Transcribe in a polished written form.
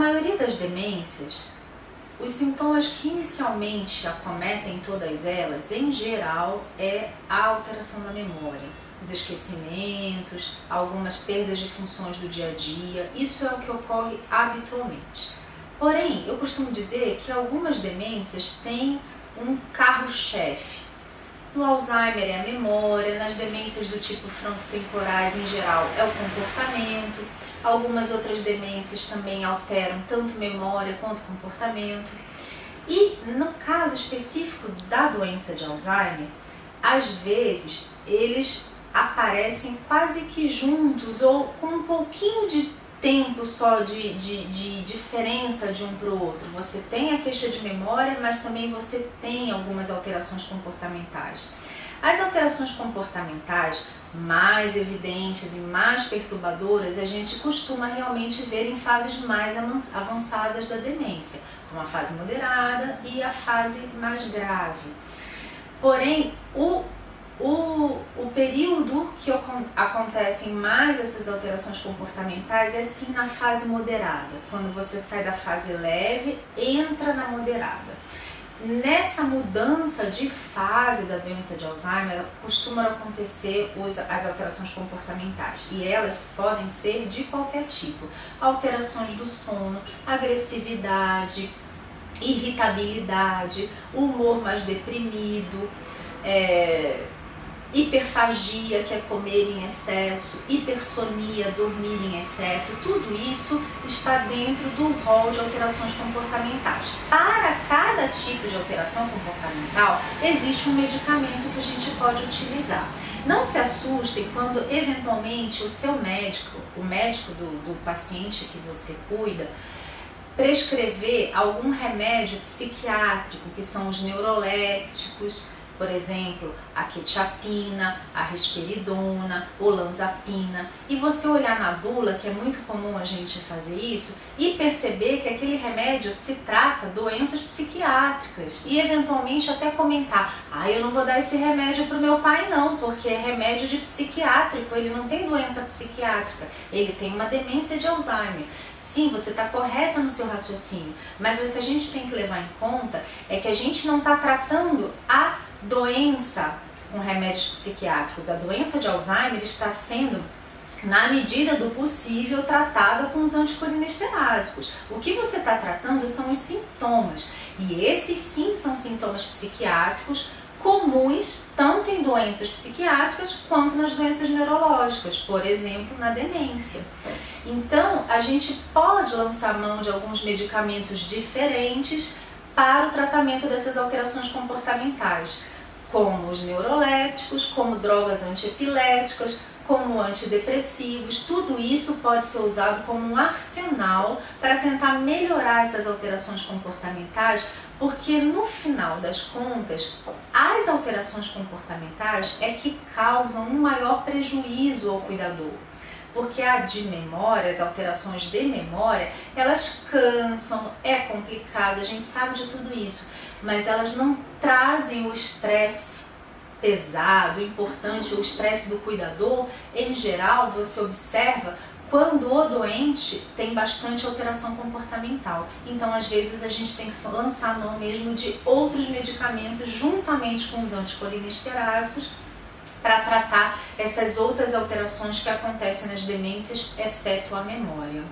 maioria das demências, os sintomas que inicialmente acometem todas elas, em geral, é a alteração da memória, os esquecimentos, algumas perdas de funções do dia a dia. Isso é o que ocorre habitualmente. Porém, eu costumo dizer que algumas demências têm um carro-chefe. No Alzheimer é a memória, nas demências do tipo frontotemporais em geral é o comportamento, algumas outras demências também alteram tanto memória quanto comportamento. E no caso específico da doença de Alzheimer, às vezes eles aparecem quase que juntos ou com um pouquinho de tempo só de diferença de um para o outro. Você tem a queixa de memória, mas também você tem algumas alterações comportamentais. As alterações comportamentais mais evidentes e mais perturbadoras a gente costuma realmente ver em fases mais avançadas da demência, como a fase moderada e a fase mais grave. Porém, o período que acontecem mais essas alterações comportamentais é sim na fase moderada, quando você sai da fase leve, entra na moderada. Nessa mudança de fase da doença de Alzheimer, costumam acontecer as alterações comportamentais, e elas podem ser de qualquer tipo: alterações do sono, agressividade, irritabilidade, humor mais deprimido, hiperfagia, que é comer em excesso, hipersonia, dormir em excesso. Tudo isso está dentro do rol de alterações comportamentais. Para cada tipo de alteração comportamental, existe um medicamento que a gente pode utilizar. Não se assustem quando eventualmente o seu médico, o médico do paciente que você cuida, prescrever algum remédio psiquiátrico, que são os neurolépticos, por exemplo, a quetiapina, a risperidona, olanzapina, e você olhar na bula, que é muito comum a gente fazer isso, e perceber que aquele remédio se trata de doenças psiquiátricas, e eventualmente até comentar: eu não vou dar esse remédio para o meu pai não, porque é remédio de psiquiátrico, ele não tem doença psiquiátrica, ele tem uma demência de Alzheimer. Sim, você está correta no seu raciocínio, mas o que a gente tem que levar em conta é que a gente não está tratando a doença com remédios psiquiátricos. A doença de Alzheimer está sendo, na medida do possível, tratada com os anticolinestérásicos. O que você está tratando são os sintomas, e esses sim são sintomas psiquiátricos comuns tanto em doenças psiquiátricas quanto nas doenças neurológicas, por exemplo, na demência. Então, a gente pode lançar mão de alguns medicamentos diferentes para o tratamento dessas alterações comportamentais, como os neurolépticos, como drogas antiepiléticas, como antidepressivos. Tudo isso pode ser usado como um arsenal para tentar melhorar essas alterações comportamentais, porque no final das contas, as alterações comportamentais é que causam um maior prejuízo ao cuidador. Porque a de memória, as alterações de memória, elas cansam, é complicado, a gente sabe de tudo isso, mas elas não trazem o estresse pesado, importante, o estresse do cuidador. Em geral, você observa quando o doente tem bastante alteração comportamental. Então, às vezes, a gente tem que lançar mão mesmo de outros medicamentos juntamente com os anticolinestérásicos para tratar essas outras alterações que acontecem nas demências, exceto a memória.